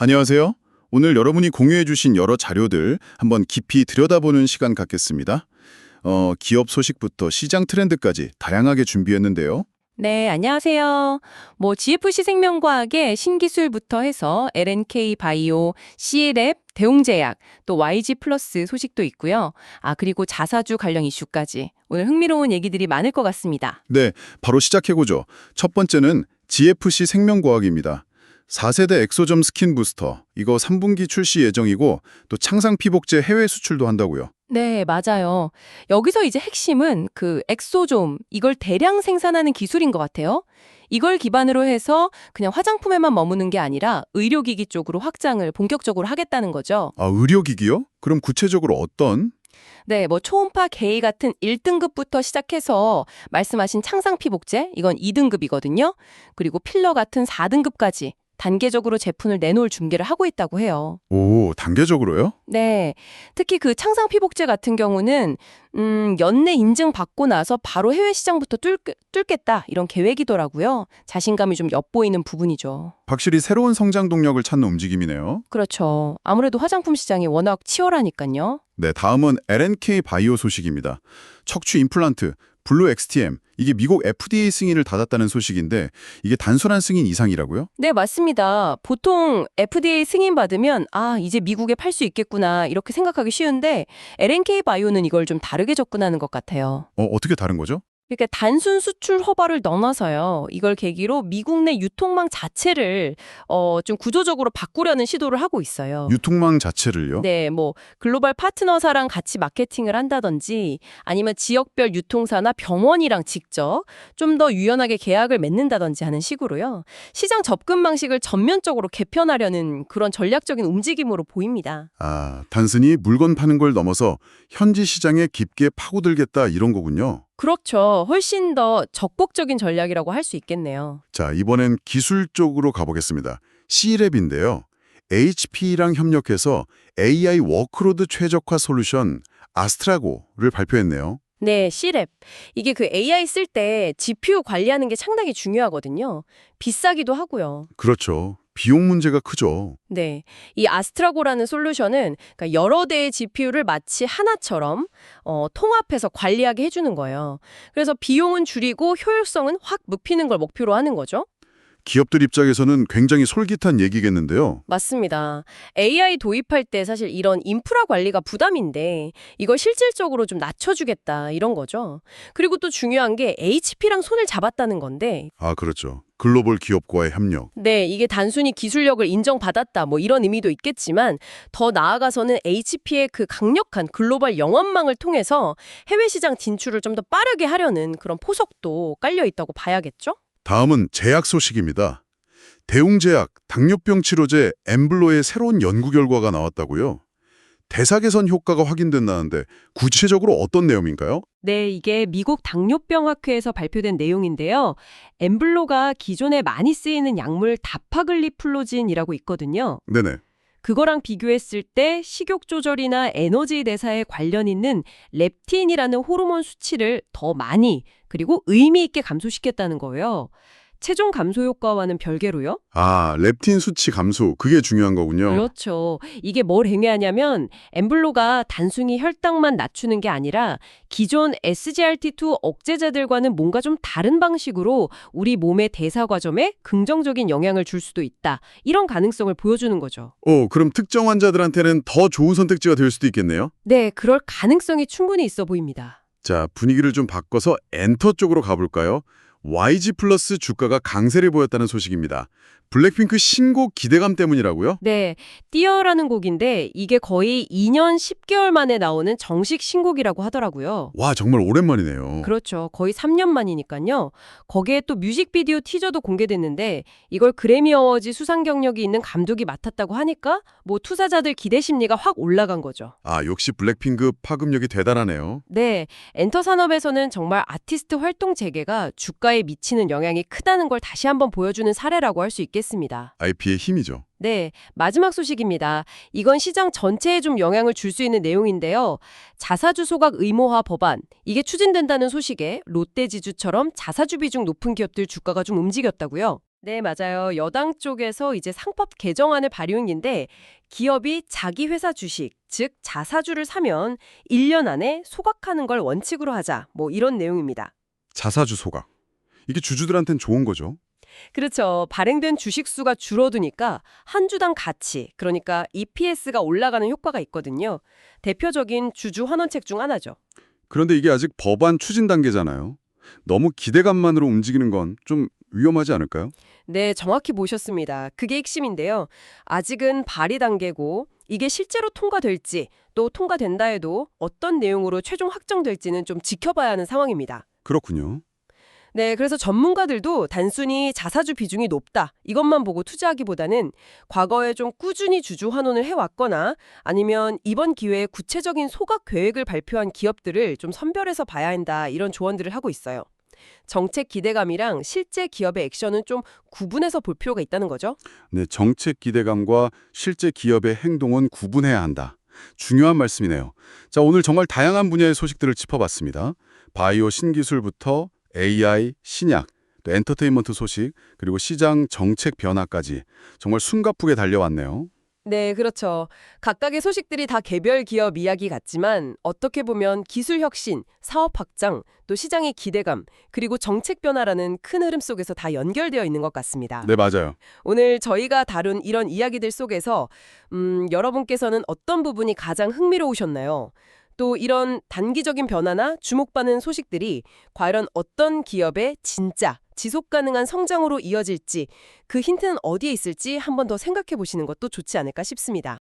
안녕하세요. 오늘 여러분이 공유해 주신 여러 자료들 한번 깊이 들여다보는 시간 갖겠습니다. 기업 소식부터 시장 트렌드까지 다양하게 준비했는데요. 네, 안녕하세요. GFC 생명과학의 신기술부터 해서 LNK 바이오, C랩, 대웅제약, 또 YG 플러스 소식도 있고요. 그리고 자사주 관련 이슈까지 오늘 흥미로운 얘기들이 많을 것 같습니다. 네, 바로 시작해보죠. 첫 번째는 GFC 생명과학입니다. 4세대 엑소점 스킨 부스터, 이거 3분기 출시 예정이고 또 창상 피복제 해외 수출도 한다고요. 네, 맞아요. 여기서 이제 핵심은 그 엑소좀, 이걸 대량 생산하는 기술인 것 같아요. 이걸 기반으로 해서 그냥 화장품에만 머무는 게 아니라 의료기기 쪽으로 확장을 본격적으로 하겠다는 거죠. 의료기기요? 그럼 구체적으로 어떤? 네, 초음파 게이 같은 1등급부터 시작해서 말씀하신 창상 피복제, 이건 2등급이거든요. 그리고 필러 같은 4등급까지 단계적으로 제품을 내놓을 준비를 하고 있다고 해요. 오, 단계적으로요? 네, 특히 그 창상 피복제 같은 경우는 연내 인증 받고 나서 바로 해외 시장부터 뚫겠다 이런 계획이더라고요. 자신감이 좀 엿보이는 부분이죠. 확실히 새로운 성장 동력을 찾는 움직임이네요. 그렇죠. 아무래도 화장품 시장이 워낙 치열하니까요. 네, 다음은 LNK 바이오 소식입니다. 척추 임플란트, 블루 XTM, 이게 미국 FDA 승인을 받았다는 소식인데 이게 단순한 승인 이상이라고요? 네, 맞습니다. 보통 FDA 승인 받으면 이제 미국에 팔 수 있겠구나 이렇게 생각하기 쉬운데 LNK 바이오는 이걸 좀 다르게 접근하는 것 같아요. 어떻게 다른 거죠? 그러니까 단순 수출 허가를 넘어서요. 이걸 계기로 미국 내 유통망 자체를 좀 구조적으로 바꾸려는 시도를 하고 있어요. 유통망 자체를요? 네, 글로벌 파트너사랑 같이 마케팅을 한다든지 아니면 지역별 유통사나 병원이랑 직접 좀 더 유연하게 계약을 맺는다든지 하는 식으로요. 시장 접근 방식을 전면적으로 개편하려는 그런 전략적인 움직임으로 보입니다. 단순히 물건 파는 걸 넘어서 현지 시장에 깊게 파고들겠다 이런 거군요. 그렇죠. 훨씬 더 적극적인 전략이라고 할 수 있겠네요. 자, 이번엔 기술 쪽으로 가보겠습니다. C랩인데요. HP랑 협력해서 AI 워크로드 최적화 솔루션 아스트라고를 발표했네요. 네, C랩. 이게 그 AI 쓸 때 GPU 관리하는 게 상당히 중요하거든요. 비싸기도 하고요. 그렇죠. 비용 문제가 크죠. 네, 이 아스트라고라는 솔루션은 그러니까 여러 대의 GPU를 마치 하나처럼 통합해서 관리하게 해주는 거예요. 그래서 비용은 줄이고 효율성은 확 높이는 걸 목표로 하는 거죠. 기업들 입장에서는 굉장히 솔깃한 얘기겠는데요. 맞습니다. AI 도입할 때 사실 이런 인프라 관리가 부담인데 이걸 실질적으로 좀 낮춰주겠다 이런 거죠. 그리고 또 중요한 게 HP랑 손을 잡았다는 건데 그렇죠. 글로벌 기업과의 협력. 네, 이게 단순히 기술력을 인정받았다 이런 의미도 있겠지만 더 나아가서는 HP의 그 강력한 글로벌 영업망을 통해서 해외 시장 진출을 좀 더 빠르게 하려는 그런 포석도 깔려 있다고 봐야겠죠? 다음은 제약 소식입니다. 대웅제약 당뇨병 치료제 엠블로의 새로운 연구 결과가 나왔다고요? 대사 개선 효과가 확인된다는데 구체적으로 어떤 내용인가요? 네, 이게 미국 당뇨병학회에서 발표된 내용인데요. 엠블로가 기존에 많이 쓰이는 약물 다파글리플로진이라고 있거든요. 네네. 그거랑 비교했을 때 식욕 조절이나 에너지 대사에 관련 있는 렙틴이라는 호르몬 수치를 더 많이 그리고 의미 있게 감소시켰다는 거예요. 체중 감소 효과와는 별개로요. 렙틴 수치 감소, 그게 중요한 거군요. 그렇죠. 이게 뭘 의미하냐면 엠블로가 단순히 혈당만 낮추는 게 아니라 기존 SGLT2 억제제들과는 뭔가 좀 다른 방식으로 우리 몸의 대사 과정에 긍정적인 영향을 줄 수도 있다. 이런 가능성을 보여주는 거죠. 그럼 특정 환자들한테는 더 좋은 선택지가 될 수도 있겠네요? 네, 그럴 가능성이 충분히 있어 보입니다. 자, 분위기를 좀 바꿔서 엔터 쪽으로 가볼까요? YG 플러스 주가가 강세를 보였다는 소식입니다. 블랙핑크 신곡 기대감 때문이라고요? 네, 띄어라는 곡인데 이게 거의 2년 10개월 만에 나오는 정식 신곡이라고 하더라고요. 와, 정말 오랜만이네요. 그렇죠. 거의 3년 만이니까요. 거기에 또 뮤직비디오 티저도 공개됐는데 이걸 그래미 어워즈 수상 경력이 있는 감독이 맡았다고 하니까 투자자들 기대 심리가 확 올라간 거죠. 역시 블랙핑크 파급력이 대단하네요. 네, 엔터 산업에서는 정말 아티스트 활동 재개가 주가에 미치는 영향이 크다는 걸 다시 한번 보여주는 사례라고 할 수 있겠습니다. IP의 힘이죠. 네, 마지막 소식입니다. 이건 시장 전체에 좀 영향을 줄 수 있는 내용인데요. 자사주 소각 의무화 법안, 이게 추진된다는 소식에 롯데지주처럼 자사주 비중 높은 기업들 주가가 좀 움직였다고요. 네, 맞아요. 여당 쪽에서 이제 상법 개정안을 발의인데 기업이 자기 회사 주식, 즉 자사주를 사면 1년 안에 소각하는 걸 원칙으로 하자. 뭐 이런 내용입니다. 자사주 소각. 이게 주주들한텐 좋은 거죠? 그렇죠. 발행된 주식 수가 줄어드니까 한 주당 가치, 그러니까 EPS가 올라가는 효과가 있거든요. 대표적인 주주 환원책 중 하나죠. 그런데 이게 아직 법안 추진 단계잖아요. 너무 기대감만으로 움직이는 건 좀 위험하지 않을까요? 네, 정확히 보셨습니다. 그게 핵심인데요. 아직은 발의 단계고 이게 실제로 통과될지 또 통과된다 해도 어떤 내용으로 최종 확정될지는 좀 지켜봐야 하는 상황입니다. 그렇군요. 네, 그래서 전문가들도 단순히 자사주 비중이 높다 이것만 보고 투자하기보다는 과거에 좀 꾸준히 주주 환원을 해왔거나 아니면 이번 기회에 구체적인 소각 계획을 발표한 기업들을 좀 선별해서 봐야 한다 이런 조언들을 하고 있어요. 정책 기대감이랑 실제 기업의 액션은 좀 구분해서 볼 필요가 있다는 거죠. 네, 정책 기대감과 실제 기업의 행동은 구분해야 한다. 중요한 말씀이네요. 자, 오늘 정말 다양한 분야의 소식들을 짚어봤습니다. 바이오 신기술부터 AI, 신약, 또 엔터테인먼트 소식, 그리고 시장 정책 변화까지 정말 숨가쁘게 달려왔네요. 네, 그렇죠. 각각의 소식들이 다 개별 기업 이야기 같지만 어떻게 보면 기술 혁신, 사업 확장, 또 시장의 기대감, 그리고 정책 변화라는 큰 흐름 속에서 다 연결되어 있는 것 같습니다. 네, 맞아요. 오늘 저희가 다룬 이런 이야기들 속에서 여러분께서는 어떤 부분이 가장 흥미로우셨나요? 또 이런 단기적인 변화나 주목받는 소식들이 과연 어떤 기업의 진짜 지속 가능한 성장으로 이어질지 그 힌트는 어디에 있을지 한 번 더 생각해 보시는 것도 좋지 않을까 싶습니다.